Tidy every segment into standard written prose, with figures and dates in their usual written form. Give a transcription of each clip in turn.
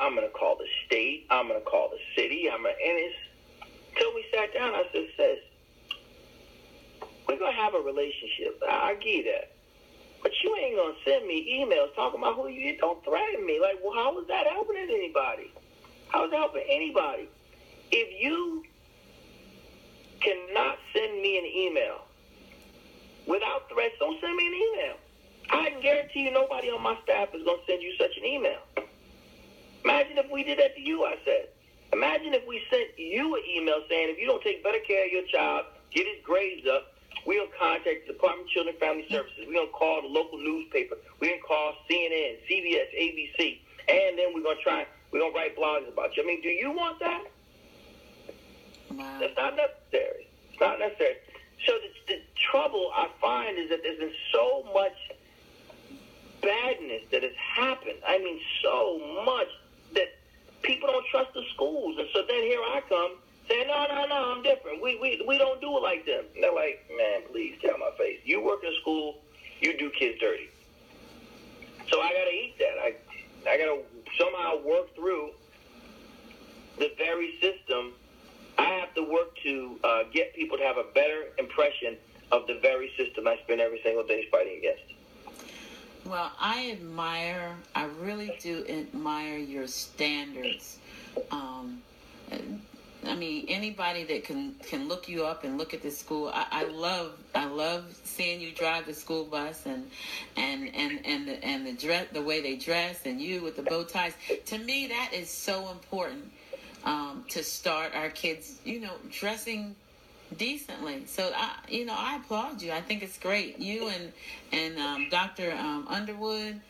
I'm going to call the state. I'm going to call the city. And it's until we sat down, I said, sis, we're going to have a relationship. I give you that. But you ain't going to send me emails talking about who you don't threaten me. Like, well, how is that helping anybody? How is it helping anybody? If you cannot send me an email without threats, don't send me an email. I can guarantee you nobody on my staff is going to send you such an email. Imagine if we did that to you, I said. Imagine if we sent you an email saying, if you don't take better care of your child, get his grades up, we're going to contact the Department of Children and Family Services. We're going to call the local newspaper. We're going to call CNN, CBS, ABC. And then we're going to write blogs about you. I mean, do you want that? Wow. That's not necessary. It's not necessary. So the trouble I find is that there's been so much badness that has happened. I mean, so much that people don't trust the schools. And so then here I come saying, no, I'm different. We don't do it like them. And they're like, man, please get out my face. You work in a school, you do kids dirty. So I got to eat that. I got to somehow work through the very system. I have to work to get people to have a better impression of the very system I spend every single day fighting against. Well, I really do admire your standards. I mean, anybody that can look you up and look at the school. I love seeing you drive the school bus and the dress, the way they dress, and you with the bow ties. To me, that is so important to start our kids, dressing decently. So I applaud you. I think it's great. You and Dr. Underwood,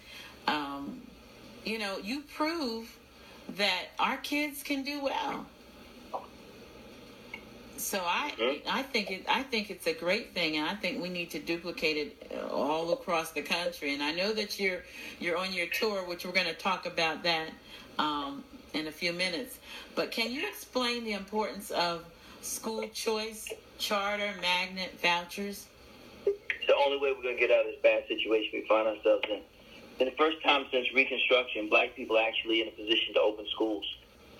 you prove that our kids can do well. So I think it's a great thing, and I think we need to duplicate it all across the country. And I know that you're on your tour, which we're going to talk about that in a few minutes. But can you explain the importance of school choice, charter, magnet, vouchers? It's the only way we're going to get out of this bad situation we find ourselves in. For the first time since Reconstruction, black people are actually in a position to open schools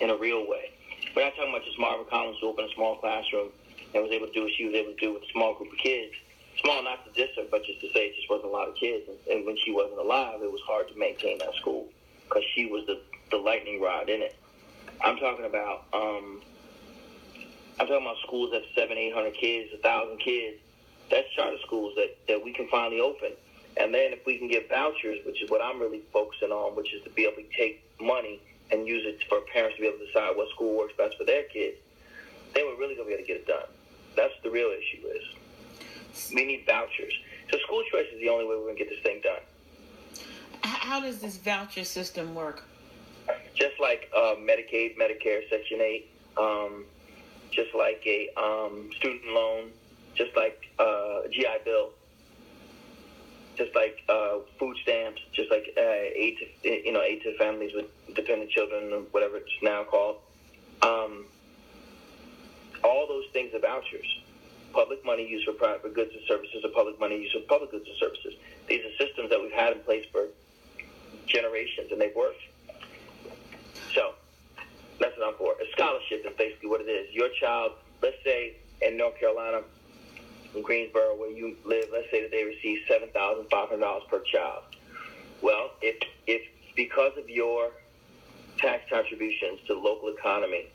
in a real way. We're not talking about just Margaret Collins who opened a small classroom and was able to do what she was able to do with a small group of kids. Small not to diss her, but just to say it just wasn't a lot of kids. And when she wasn't alive, it was hard to maintain that school because she was the lightning rod in it. I'm talking about schools that have 700-800 kids, 1,000 kids. That's charter schools that we can finally open. And then if we can get vouchers, which is what I'm really focusing on, which is to be able to take money and use it for parents to be able to decide what school works best for their kids, then we're really going to be able to get it done. That's what the real issue is. We need vouchers. So school choice is the only way we're going to get this thing done. How does this voucher system work? Just like Medicaid, Medicare, Section 8, just like a student loan, just like GI Bill, just like food stamps, just like aid to families with dependent children, or whatever it's now called. All those things are vouchers. Public money used for private goods and services, or public money used for public goods and services. These are systems that we've had in place for generations, and they've worked. So that's what I'm for. A scholarship is basically what it is. Your child, let's say in North Carolina, in Greensboro, where you live, let's say that they receive $7,500 per child. Well, if because of your tax contributions to the local economy,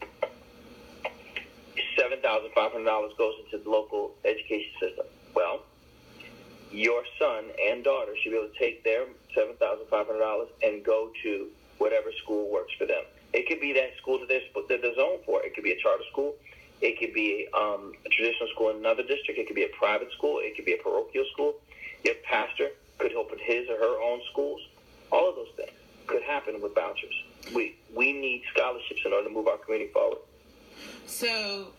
$7,500 goes into the local education system. Well, your son and daughter should be able to take their $7,500 and go to whatever school works for them. It could be that school that they're zoned for. It could be a charter school. It could be a traditional school in another district. It could be a private school. It could be a parochial school. Your pastor could open his or her own schools. All of those things could happen with vouchers. We need scholarships in order to move our community forward. So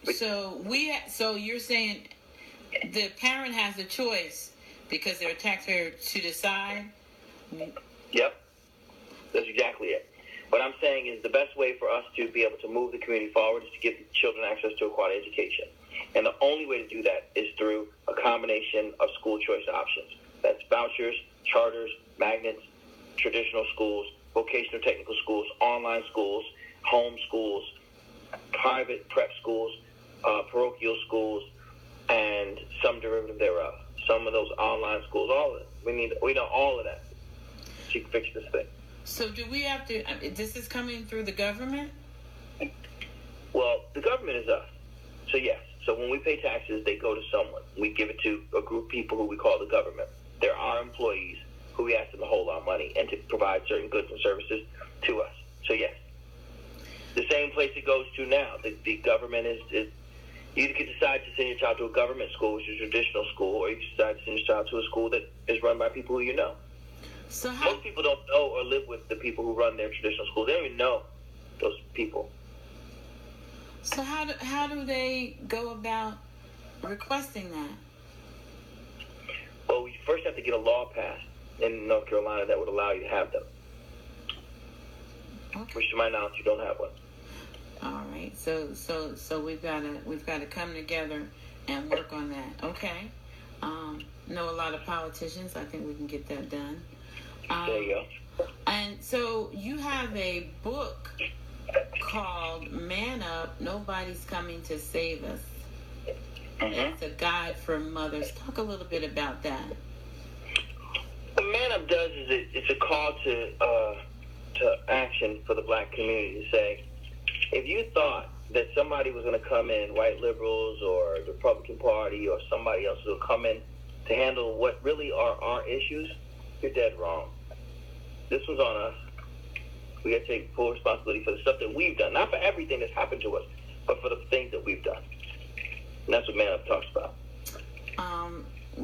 you're saying the parent has a choice because they're a taxpayer to decide? Yep. That's exactly it. What I'm saying is the best way for us to be able to move the community forward is to give children access to a quality education. And the only way to do that is through a combination of school choice options. That's vouchers, charters, magnets, traditional schools, vocational technical schools, online schools, home schools, private prep schools, parochial schools, and some derivative thereof. Some of those online schools, all of it. We know all of that to fix this thing. So do we have to, this is coming through the government? Well, the government is us. So yes. So when we pay taxes, they go to someone. We give it to a group of people who we call the government. They're our employees who we ask them to hold our money and to provide certain goods and services to us. So yes. The same place it goes to now. The government is you can decide to send your child to a government school, which is a traditional school, or you can decide to send your child to a school that is run by people who you know. So most people don't know or live with the people who run their traditional schools. They don't even know those people. So how do they go about requesting that? Well, we first have to get a law passed in North Carolina that would allow you to have them. Okay. Which, to my knowledge, you don't have one. All right. So we've got to come together and work on that. Okay. Know a lot of politicians. I think we can get that done. There you go. And so you have a book called Man Up, Nobody's Coming to Save Us. Mm-hmm. It's a guide for mothers. Talk a little bit about that. What Man Up does is it's a call to action for the black community to say, if you thought that somebody was going to come in, white liberals or the Republican Party or somebody else will come in to handle what really are our issues, you're dead wrong. This one's on us. We got to take full responsibility for the stuff that we've done, not for everything that's happened to us, but for the things that we've done. And that's what Man Up talks about.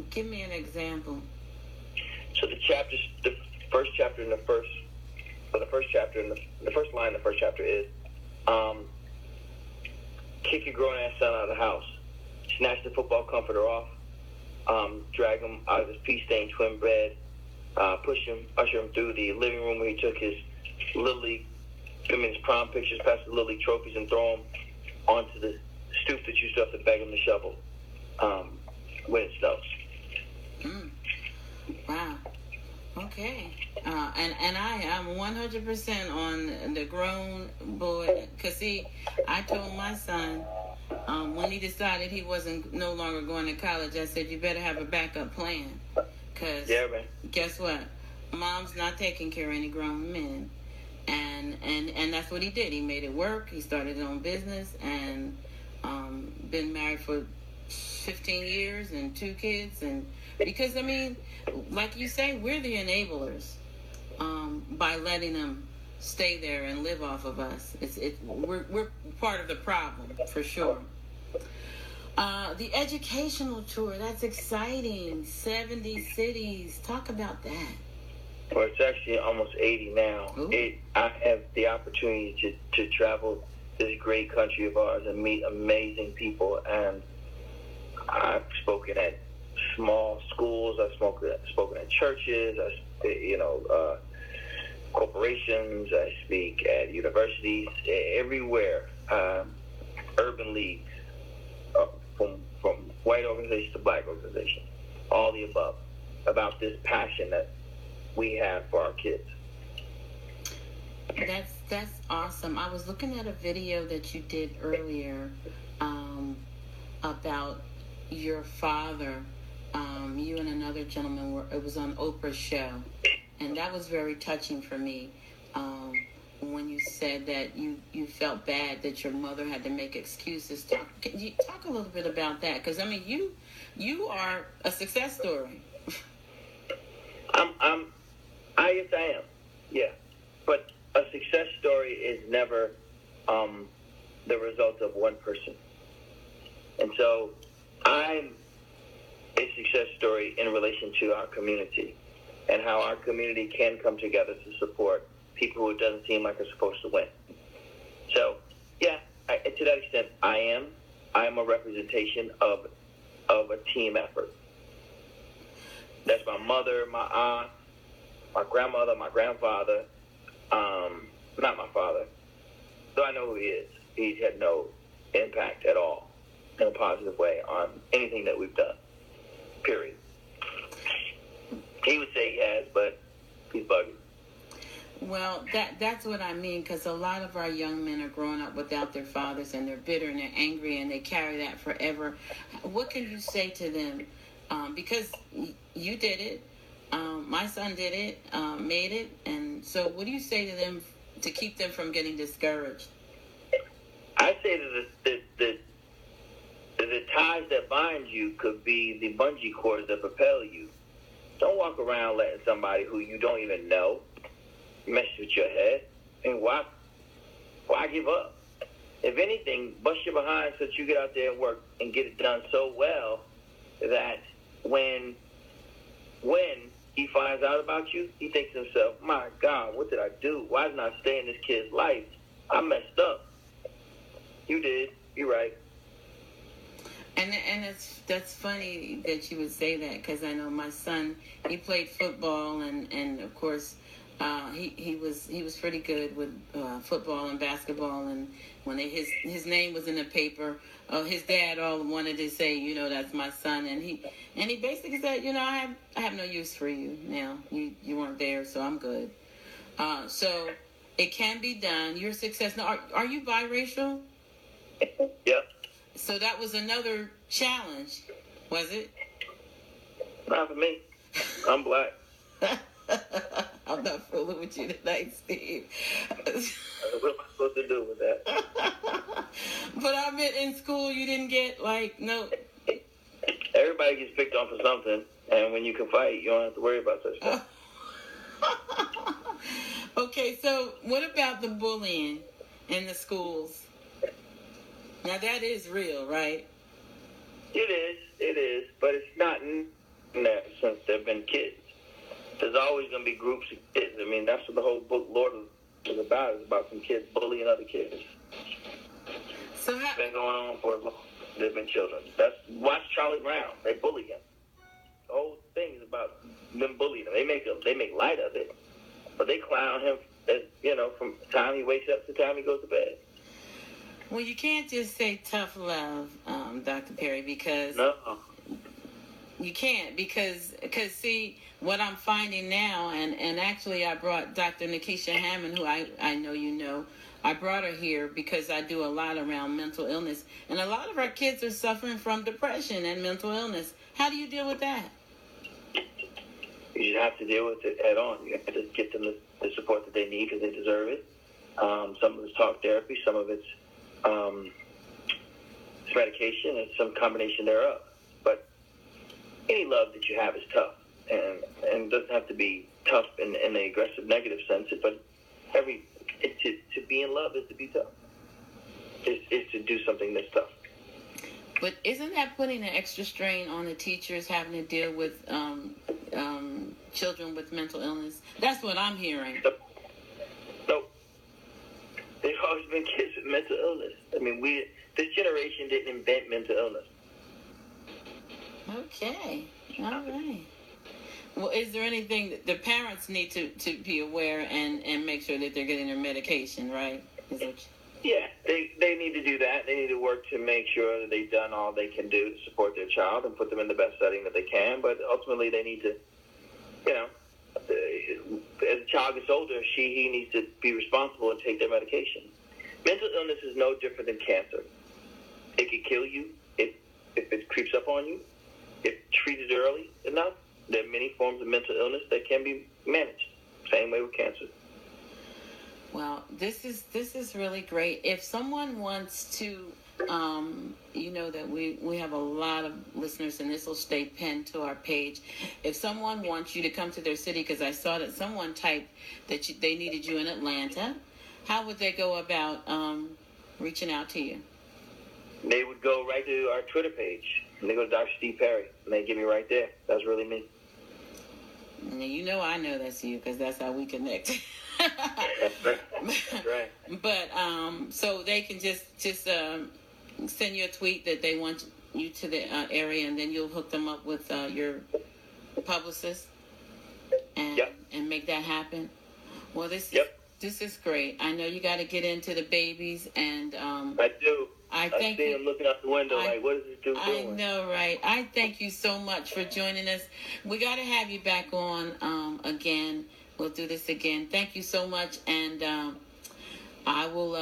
Give me an example. So the first chapter in the first line in the first chapter is, kick your grown ass son out of the house, snatch the football comforter off, drag him out of his pea-stained twin bed, usher him through the living room where he took his his prom pictures, past the Little League trophies, and throw him onto the stoop that you still have to beg him to shovel when it snows. Wow. Okay. And I am 100% on the grown boy. Because, see, I told my son when he decided he wasn't no longer going to college, I said, you better have a backup plan. Because guess what? Mom's not taking care of any grown men. And that's what he did. He made it work. He started his own business and been married for 15 years and 2 kids. And because, I mean, like you say, we're the enablers by letting them stay there and live off of us. We're part of the problem, for sure. The educational tour, that's exciting. 70 cities. Talk about that. Well, it's actually almost 80 now. I have the opportunity to travel this great country of ours and meet amazing people. And I've spoken at small schools. I've spoken at churches. Corporations. I speak at universities. Everywhere. Urban leagues, from white organizations to black organizations. All the above. About this passion that we have for our kids. That's awesome. I was looking at a video that you did earlier about your father. You and another gentleman it was on Oprah's show, and that was very touching for me. When you said that you felt bad that your mother had to make excuses. Can you talk a little bit about that? Because I mean, you are a success story. Yes, I am. Yeah. But a success story is never the result of one person. And so I'm a success story in relation to our community and how our community can come together to support people who it doesn't seem like are supposed to win. So, yeah, to that extent, I am a representation of a team effort. That's my mother, my aunt, my grandmother, my grandfather, not my father, though I know who he is. He's had no impact at all in a positive way on anything that we've done, period. He would say he has, but he's bugging. Well, that's what I mean, because a lot of our young men are growing up without their fathers, and they're bitter and they're angry, and they carry that forever. What can you say to them? Because you did it, my son did it, made it, and so what do you say to them to keep them from getting discouraged? I say that the ties that bind you could be the bungee cords that propel you. Don't walk around letting somebody who you don't even know mess with your head. And why give up? If anything, bust your behind so that you get out there and work and get it done so well that when he finds out about you, he thinks to himself, my God, what did I do? Why didn't I stay in this kid's life? I messed up. You did. You're right. And that's funny that you would say that, because I know my son, he played football, and of course he was pretty good with football and basketball, and when his name was in the paper, his dad all wanted to say, that's my son, and he basically said, I have no use for you now. You weren't there, so I'm good. So it can be done. You're a success. Now, are you biracial? Yeah. So that was another challenge, was it? Not for me. I'm black. I'm not fooling with you tonight, Steve. What am I supposed to do with that? But I meant in school you didn't get, no. Everybody gets picked on for something, and when you can fight, you don't have to worry about such stuff. Okay, so what about the bullying in the schools? Now that is real, right? It is, but it's not in that since they've been kids. There's always going to be groups of kids. I mean, that's what the whole book Lord is about. It's about some kids bullying other kids. So it's been going on for as long as they've been children. Watch Charlie Brown. They bully him. The whole thing is about them bullying him. They make light of it, but they clown him as, from the time he wakes up to the time he goes to bed. Well, you can't just say tough love, Dr. Perry, because no, you can't, because see what I'm finding now, and actually I brought Dr. Nikisha Hammond, who I know you know. I brought her here because I do a lot around mental illness, and a lot of our kids are suffering from depression and mental illness. How do you deal with that? You just have to deal with it head on. You have to get them the support that they need because they deserve it. Some of it's talk therapy, some of it's medication, and some combination thereof. But any love that you have is tough, and it doesn't have to be tough in the aggressive negative sense. But to be in love is to be tough. Is to do something that's tough. But isn't that putting an extra strain on the teachers having to deal with children with mental illness? That's what I'm hearing. Nope. There's always been kids with mental illness. I mean, this generation didn't invent mental illness. Okay. All right. Well, is there anything that the parents need to be aware and make sure that they're getting their medication, right? Yeah, they need to do that. They need to work to make sure that they've done all they can do to support their child and put them in the best setting that they can. But ultimately, they need to, as the child gets older, he needs to be responsible and take their medication. Mental illness is no different than cancer. It can kill you if it creeps up on you. If treated early enough, there are many forms of mental illness that can be managed. Same way with cancer. Well, this is really great. If someone wants to, that we have a lot of listeners, and this will stay pinned to our page. If someone wants you to come to their city, because I saw that someone typed that they needed you in Atlanta, how would they go about reaching out to you? They would go right to our Twitter page, and they go to Dr. Steve Perry, and they get me right there. That's really me. Now, I know that's you, because that's how we connect. That's right. But so they can just send you a tweet that they want you to the area, and then you'll hook them up with your publicist and make that happen. Well, this is great. I know you got to get into the babies, and I do. I see him looking out the window what is this dude doing? I know, right? I thank you so much for joining us. We got to have you back on again. We'll do this again. Thank you so much, and I will.